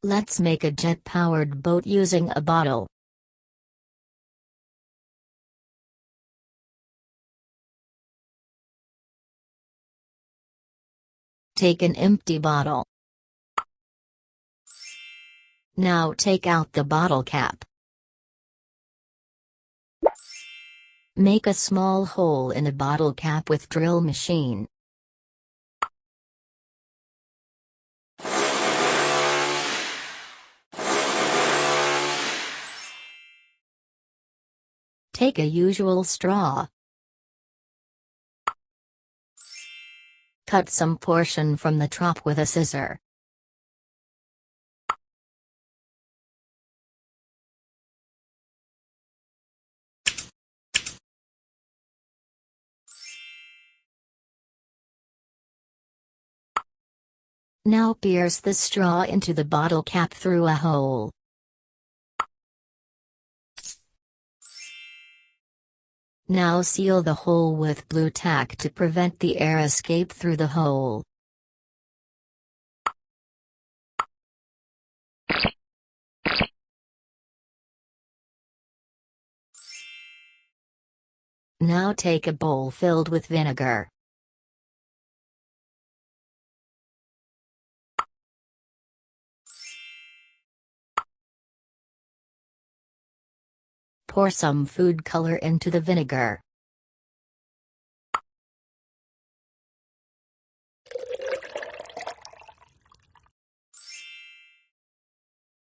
Let's make a jet-powered boat using a bottle. Take an empty bottle. Now take out the bottle cap. Make a small hole in the bottle cap with drill machine. Take a usual straw. Cut some portion from the top with a scissor. Now pierce the straw into the bottle cap through a hole. Now seal the hole with blue tack to prevent the air escape through the hole. Now take a bowl filled with vinegar. Pour some food color into the vinegar.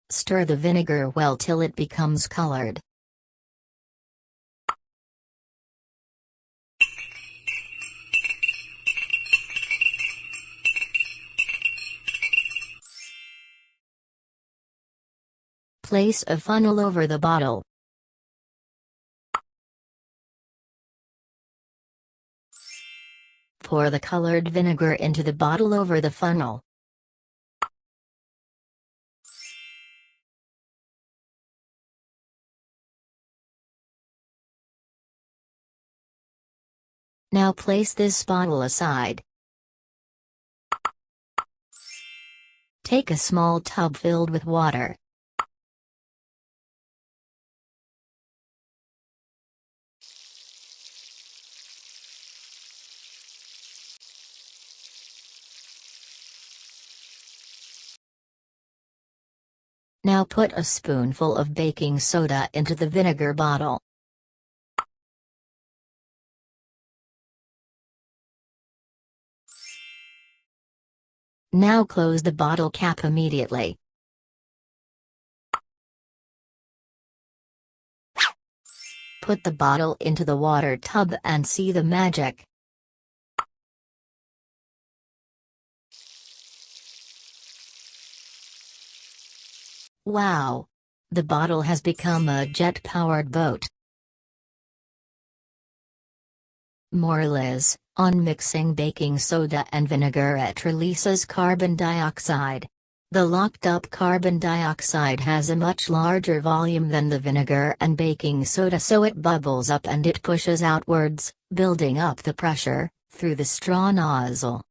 Stir the vinegar well till it becomes colored. Place a funnel over the bottle. Pour the colored vinegar into the bottle over the funnel. Now place this bottle aside. Take a small tub filled with water. Now put a spoonful of baking soda into the vinegar bottle. Now close the bottle cap immediately. Put the bottle into the water tub and see the magic. Wow! The bottle has become a jet-powered boat. Moral is, on mixing baking soda and vinegar it releases carbon dioxide. The locked-up carbon dioxide has a much larger volume than the vinegar and baking soda, so it bubbles up and it pushes outwards, building up the pressure, through the straw nozzle.